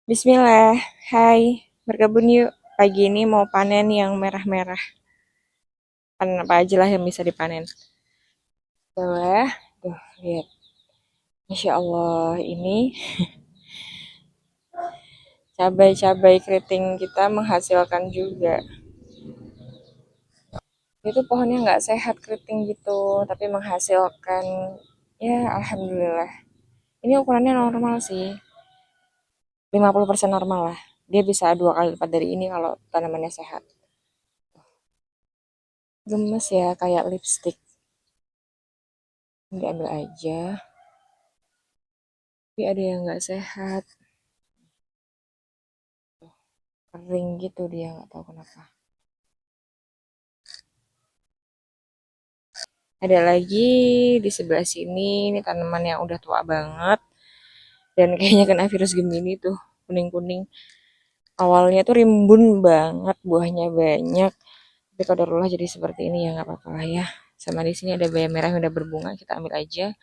Bismillah, hai, berkebun yuk. Pagi ini mau panen yang merah-merah. Panen apa aja lah yang bisa dipanen. Boleh, tuh lihat. Masya Allah, ini cabai-cabai keriting kita menghasilkan juga. Itu pohonnya nggak sehat keriting gitu, tapi menghasilkan, ya Alhamdulillah. Ini ukurannya normal sih, 50% normal lah. Dia bisa 2 kali lipat dari ini kalau tanamannya sehat. Gemes ya, kayak lipstick. Diambil aja, tapi ada yang nggak sehat. Kering gitu dia, nggak tahu kenapa. Ada lagi di sebelah sini, ini tanaman yang udah tua banget dan kayaknya kena virus Gemini tuh, kuning-kuning. Awalnya tuh rimbun banget, buahnya banyak. Tapi kalau darulah jadi seperti ini ya nggak apa-apa lah ya. Sama di sini ada bayam merah yang udah berbunga, kita ambil aja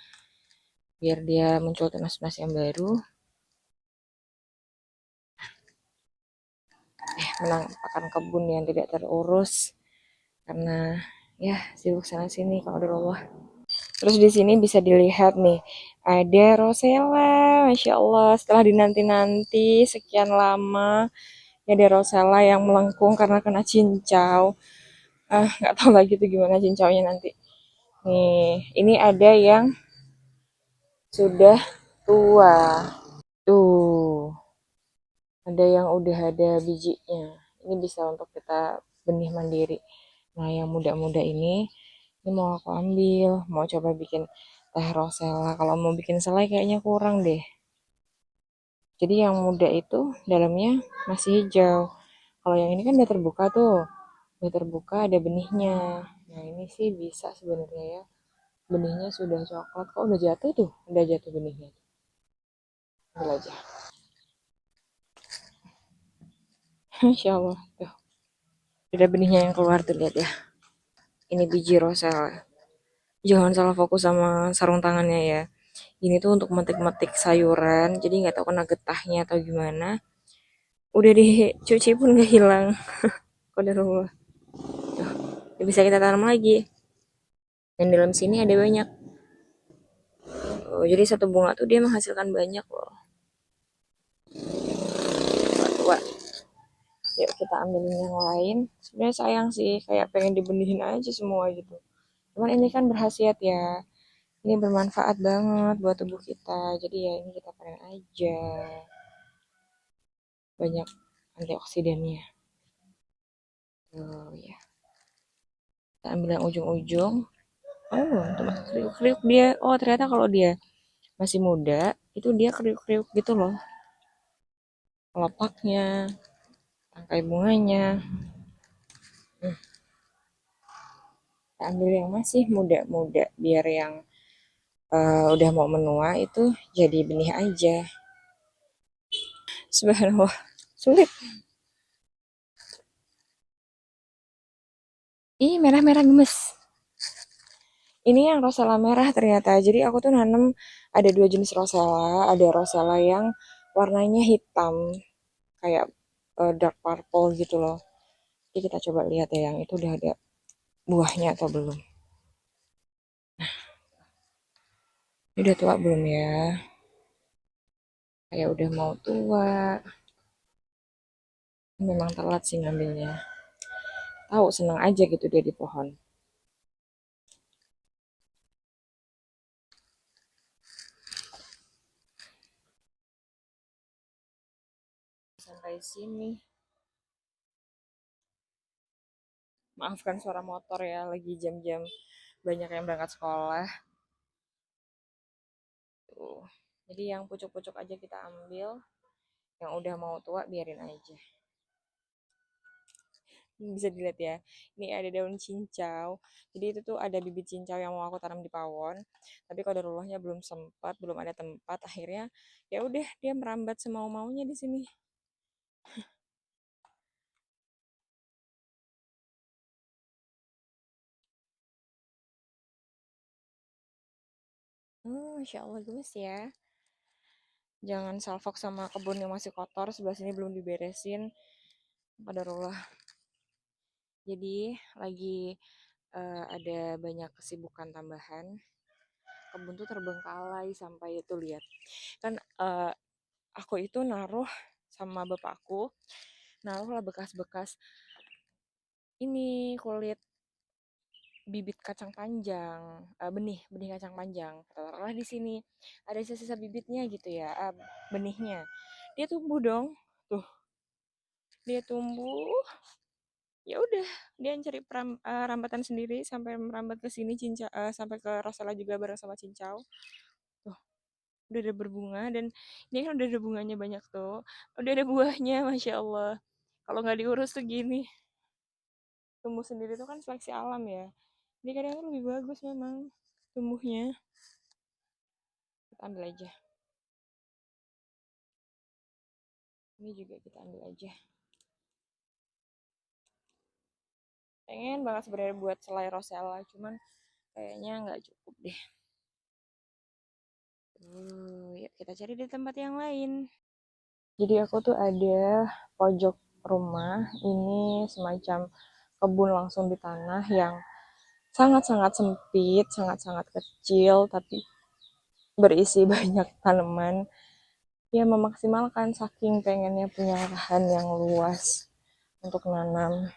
biar dia muncul tunas-tunas yang baru. Menampakkan kebun yang tidak terurus karena ya sibuk sana sini kalau darulah. Terus di sini bisa dilihat nih, ada rosella, masya Allah. Setelah dinanti-nanti sekian lama, ya ada rosella yang melengkung karena kena cincau. Nggak tahu lagi tuh gimana cincaunya nanti. Nih, ini ada yang sudah tua. Tuh, ada yang udah ada bijinya. Ini bisa untuk kita benih mandiri. Nah, yang muda-muda ini mau aku ambil, mau coba bikin teh rosella. Kalau mau bikin selai kayaknya kurang deh. Jadi yang muda itu dalamnya masih hijau. Kalau yang ini kan udah terbuka tuh. Udah terbuka ada benihnya. Nah ini sih bisa sebenarnya ya. Benihnya sudah coklat. Kok udah jatuh tuh? Udah jatuh benihnya. Ambil aja. Insya Allah. Tuh. Udah benihnya yang keluar tuh lihat ya. Ini biji rosella. Jangan salah fokus sama sarung tangannya ya. Ini tuh untuk metik-metik sayuran. Jadi nggak tahu kena getahnya atau gimana. Udah dicuci pun nggak hilang. Qadarullah. Tuh, bisa kita tanam lagi. Dan dalam sini ada banyak. Oh, jadi satu bunga tuh dia menghasilkan banyak loh. Tua. Yuk kita ambilin yang lain. Sebenarnya sayang sih, kayak pengen dibenihin aja semua gitu. Cuman ini kan berkhasiat ya. Ini bermanfaat banget buat tubuh kita. Jadi ya ini kita panen aja. Banyak antioksidannya. Tuh ya. Kita ambil yang ujung-ujung. Oh, kriuk-kriuk dia. Oh, ternyata kalau dia masih muda, itu dia kriuk-kriuk gitu loh. Kelopaknya, tangkai bunganya. Kita ambil yang masih muda-muda biar yang udah mau menua itu jadi benih aja. Subhanallah, sulit. Ih, merah-merah gemes. Ini yang rosella merah ternyata. Jadi aku tuh nanam ada 2 jenis rosella. Ada rosella yang warnanya hitam, kayak dark purple gitu loh. Jadi kita coba lihat ya yang itu udah ada buahnya atau belum. Ini udah tua belum ya? Kayak udah mau tua. Memang telat sih ngambilnya. Tahu seneng aja gitu dia di pohon. Sampai sini. Maafkan suara motor ya, lagi jam-jam banyak yang berangkat sekolah. Tuh. Jadi yang pucuk-pucuk aja kita ambil, yang udah mau tua biarin aja. Ini bisa dilihat ya, ini ada daun cincau. Jadi itu tuh ada bibit cincau yang mau aku tanam di pawon. Tapi kalau darullahnya belum sempat, belum ada tempat, akhirnya ya udah dia merambat semau maunya di sini. Masya Allah gemes ya. Jangan salfok sama kebun yang masih kotor, sebelah sini belum diberesin. Qadarullah. Jadi lagi ada banyak kesibukan tambahan. Kebun tuh terbengkalai sampai itu lihat. Kan aku itu naruh sama bapakku, naruh lah bekas-bekas ini kulit bibit kacang panjang, benih benih kacang panjang. Taruhlah di sini ada sisa-sisa bibitnya gitu ya, benihnya. Dia tumbuh dong, tuh dia tumbuh. Ya udah, dia cari rambatan sendiri sampai merambat ke sini sampai ke Rosella juga bareng sama cincau. Tuh, udah ada berbunga dan ini kan udah ada bunganya banyak tuh. Udah ada buahnya, masya Allah. Kalau nggak diurus tuh gini, tumbuh sendiri tuh kan seleksi alam ya. Ini kadang lebih bagus memang tumbuhnya. Kita ambil aja. Ini juga kita ambil aja. Pengen banget sebenarnya buat selai Rosella, cuman kayaknya nggak cukup deh. Yuk kita cari di tempat yang lain. Jadi aku tuh ada pojok rumah, ini semacam kebun langsung di tanah yang sangat-sangat sempit, sangat-sangat kecil, tapi berisi banyak tanaman. Ya memaksimalkan saking pengennya punya lahan yang luas untuk nanam.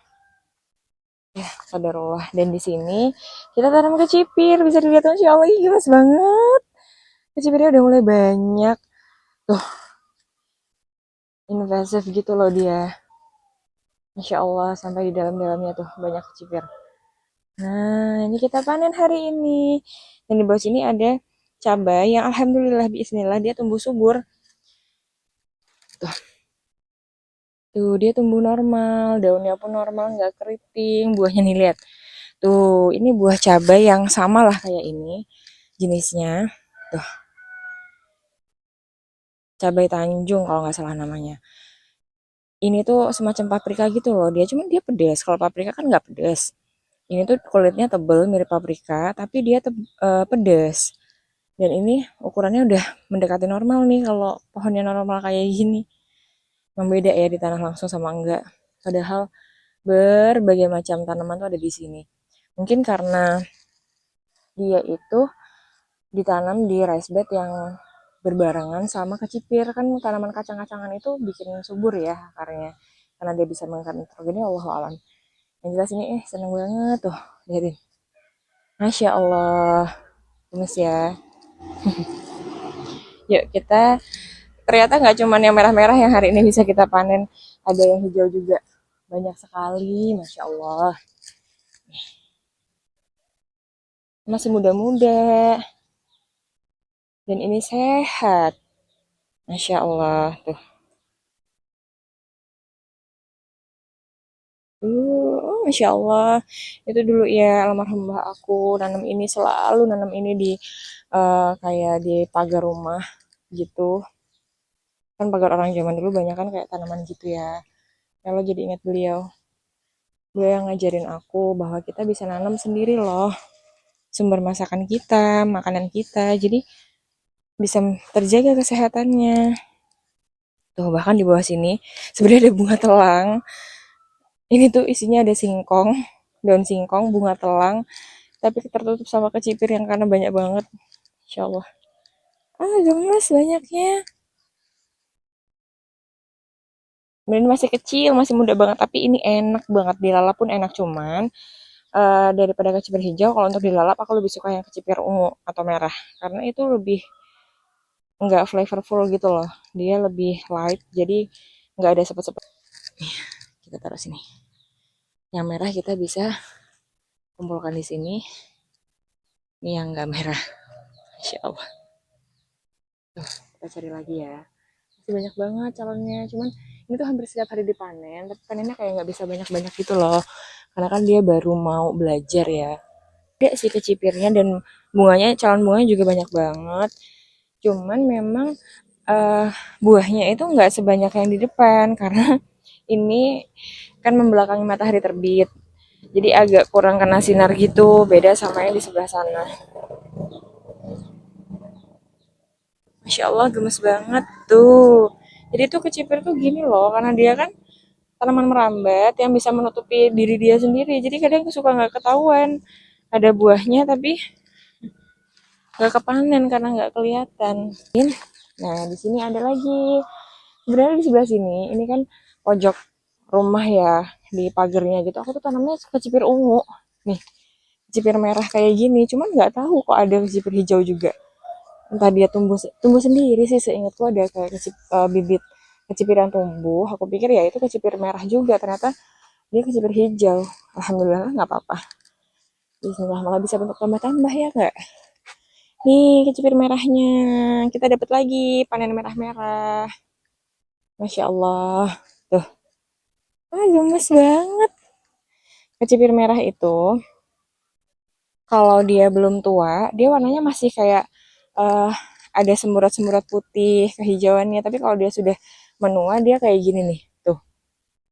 Ya, qadarullah. Dan di sini kita tanam kecipir, bisa dilihat Masya Allah, ini gemes banget. Kecipirnya udah mulai banyak. Tuh, invasif gitu loh dia. Masya Allah, sampai di dalam-dalamnya tuh banyak kecipir. Nah, ini kita panen hari ini. Dan di bawah sini ada cabai yang alhamdulillah bismillah dia tumbuh subur. Tuh. Tuh, dia tumbuh normal, daunnya pun normal, nggak keriting. Buahnya nih lihat. Tuh, ini buah cabai yang sama lah kayak ini jenisnya. Tuh, cabai Tanjung kalau nggak salah namanya. Ini tuh semacam paprika gitu loh. Dia cuma dia pedas. Kalau paprika kan nggak pedas. Ini tuh kulitnya tebel mirip paprika, tapi dia pedas. Dan ini ukurannya udah mendekati normal nih kalau pohonnya normal kayak gini. Membeda ya di tanah langsung sama enggak. Padahal berbagai macam tanaman tuh ada di sini. Mungkin karena dia itu ditanam di rice bed yang berbarengan sama kecipir. Kan tanaman kacang-kacangan itu bikin subur ya akarnya. Karena dia bisa mengangkat nitrogennya, Allahu alam. Yang jelas ini seneng banget tuh. Lihatin. Masya Allah. Gemes ya. Yuk kita, ternyata nggak cuma yang merah-merah yang hari ini bisa kita panen, ada yang hijau juga banyak sekali, masya Allah. Masih muda-muda dan ini sehat, masya Allah tuh. Oh, masya Allah. Itu dulu ya almarhum mbah aku nanam ini, selalu nanam ini di kayak di pagar rumah gitu. Kan pagar orang zaman dulu banyak kan kayak tanaman gitu ya. Kalau jadi ingat beliau. Beliau yang ngajarin aku bahwa kita bisa nanam sendiri loh sumber masakan kita, makanan kita. Jadi bisa terjaga kesehatannya. Tuh bahkan di bawah sini sebenarnya ada bunga telang. Ini tuh isinya ada singkong, daun singkong, bunga telang, tapi tertutup sama kecipir yang karena banyak banget. Insya Allah. Gemes banyaknya. Ini masih kecil, masih muda banget, tapi ini enak banget dilalap pun enak cuman daripada kecipir hijau, kalau untuk dilalap aku lebih suka yang kecipir ungu atau merah karena itu lebih nggak flavorful gitu loh, dia lebih light jadi nggak ada sepet-sepet. Kita taruh sini, yang merah kita bisa kumpulkan di sini, ini yang nggak merah. Insya Allah. Tuh, kita cari lagi ya, masih banyak banget calonnya, cuman ini tuh hampir setiap hari dipanen, tapi panennya kayak nggak bisa banyak-banyak gitu loh karena kan dia baru mau belajar ya. Ada sih kecipirnya dan bunganya, calon bunganya juga banyak banget, cuman memang buahnya itu nggak sebanyak yang di depan karena ini kan membelakangi matahari terbit, jadi agak kurang kena sinar gitu, beda sama yang di sebelah sana. Masya Allah, gemes banget tuh. Jadi tuh kecipir tuh gini loh, karena dia kan tanaman merambat yang bisa menutupi diri dia sendiri. Jadi kadang suka nggak ketahuan ada buahnya, tapi nggak kepanen karena nggak kelihatan. Nah, di sini ada lagi. Sebenarnya di sebelah sini, ini kan pojok rumah ya, di pagernya gitu. Aku tuh tanamnya kecipir ungu. Nih, kecipir merah kayak gini. Cuman nggak tahu kok ada kecipir hijau juga. Entah dia tumbuh tumbuh sendiri sih, seingatku ada kayak bibit kecipir yang tumbuh. Aku pikir ya itu kecipir merah juga, ternyata dia kecipir hijau. Alhamdulillah nggak apa-apa. Bismillah, malah bisa bentuk tambah-tambah ya nggak? Nih kecipir merahnya, kita dapat lagi panen merah-merah. Masya Allah, tuh, gemes banget. Kecipir merah itu kalau dia belum tua, dia warnanya masih kayak eh ada semburat-semburat putih kehijauannya. Tapi kalau dia sudah menua, dia kayak gini nih. Tuh,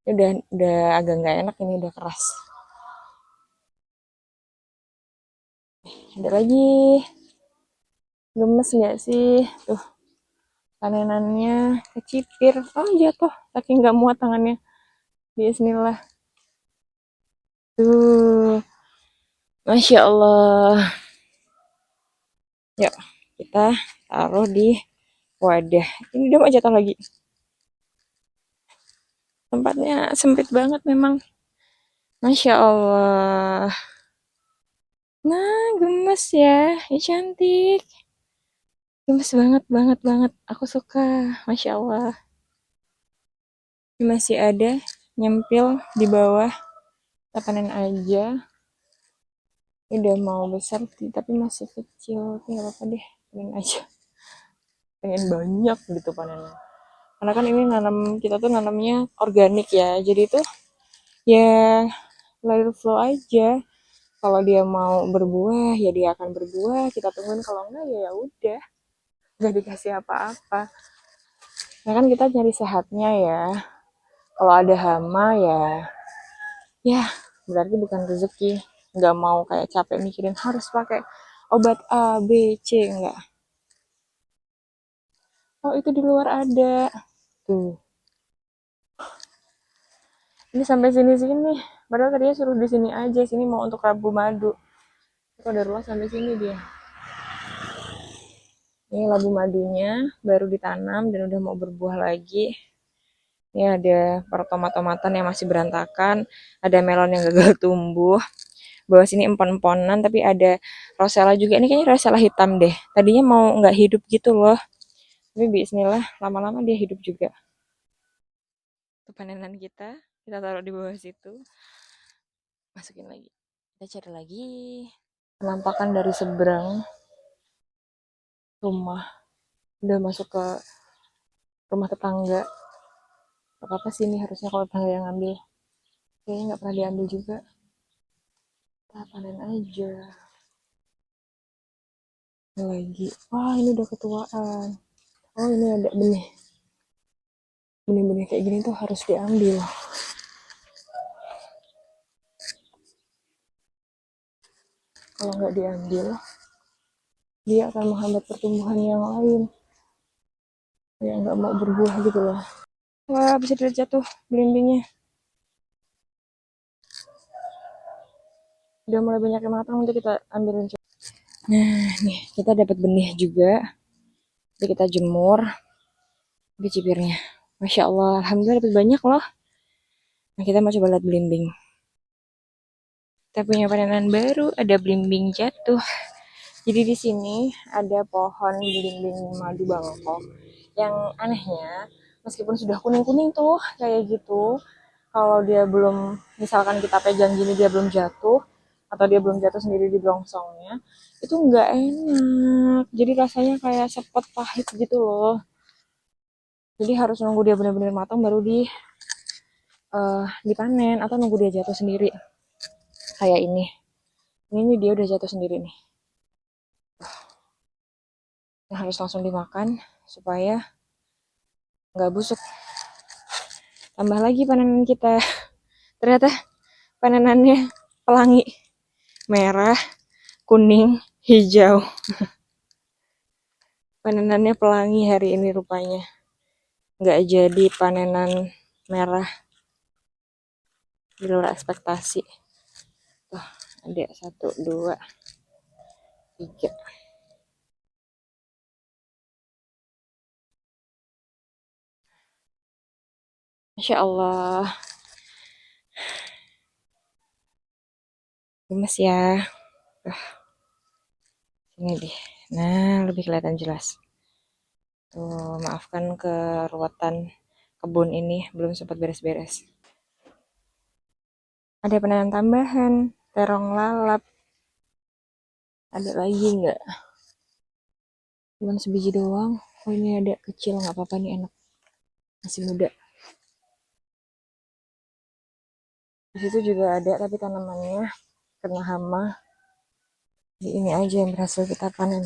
ini udah agak nggak enak, ini udah keras. Ada lagi, gemes nggak sih? Tuh, panenannya kecipir. Oh jatuh, saking nggak muat tangannya. Bismillah. Tuh, Masya Allah. Yuk, kita taruh di wadah. Ini udah mau jatuh lagi. Tempatnya sempit banget memang. Masya Allah. Nah, gemes ya. Ini cantik. Gemes banget, banget, banget. Aku suka. Masya Allah. Ini masih ada nyempil di bawah. Kita panen aja. Ini udah mau besar, tapi masih kecil. Tapi nggak apa-apa deh. Panen aja. Pengen banyak gitu panennya. Karena kan ini kita tuh nanamnya organik ya. Jadi itu ya let it flow aja. Kalau dia mau berbuah ya dia akan berbuah, kita tungguin. Kalau enggak ya udah, nggak dikasih apa-apa. Nah kan kita nyari sehatnya ya. Kalau ada hama ya berarti bukan rezeki. Nggak mau kayak capek mikirin harus pakai obat A B C, enggak. Oh itu di luar ada tuh. Ini sampai sini padahal tadinya suruh di sini aja. Sini mau untuk rabu madu, kok udah ruas sampai sini dia. Ini labu madunya baru ditanam dan udah mau berbuah lagi. Ini ada tomat-tomatan yang masih berantakan, ada melon yang gagal tumbuh. Bawah sini empon-emponan, tapi ada rosella juga. Ini kayaknya rosella hitam deh. Tadinya mau nggak hidup gitu loh. Tapi bismillah, lama-lama dia hidup juga. Itu panenan kita taruh di bawah situ. Masukin lagi. Kita cari lagi. Penampakan dari seberang rumah. Udah masuk ke rumah tetangga. Gak apa-apa sih ini harusnya kalau tetangga yang ngambil. Kayaknya nggak pernah diambil juga. Kita panen aja. Ini lagi. Wah ini udah ketuaan. Oh ini ada benih. Benih-benih kayak gini tuh harus diambil. Kalau nggak diambil, dia akan menghambat pertumbuhan yang lain. Yang nggak mau berbuah gitu loh. Wah bisa jatuh belimbingnya. Udah mulai banyak yang matang, nanti kita ambilin. Nah nih kita dapat benih juga. Jadi kita jemur bicipirnya. Masya Allah, alhamdulillah dapat banyak loh. Nah kita mau coba lihat belimbing. Kita punya panenan baru, ada belimbing jatuh. Jadi di sini ada pohon belimbing madu Bangkok. Yang anehnya, meskipun sudah kuning-kuning tuh kayak gitu, kalau dia belum, misalkan kita pegang gini dia belum jatuh, atau dia belum jatuh sendiri di blongsongnya, itu nggak enak. Jadi rasanya kayak sepet pahit gitu loh. Jadi harus nunggu dia benar-benar matang baru dipanen, atau nunggu dia jatuh sendiri. Kayak ini. Ini dia udah jatuh sendiri nih. Yang harus langsung dimakan supaya nggak busuk. Tambah lagi panenan kita. Ternyata panenannya pelangi. Merah, kuning, hijau. Panenannya pelangi hari ini rupanya. Nggak jadi panenan merah. Di luar ekspektasi. Tuh, ada 1, 2, 3. Masya Allah. Gemes ya. Ini deh. Nah, lebih kelihatan jelas. Tuh, maafkan keruwetan kebun ini belum sempat beres-beres. Ada penanam tambahan, terong lalap. Ada lagi nggak? Cuman sebiji doang. Oh ini ada kecil, nggak apa-apa nih, enak. Masih muda. Di situ juga ada, tapi tanamannya kena hama. Di ini aja yang berhasil kita panen.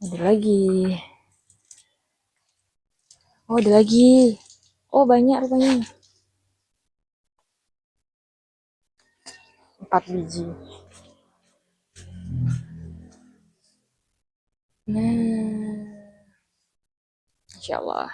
Ada lagi. Oh ada lagi. Oh banyak rupanya. 4 biji. Nah, Insya Allah.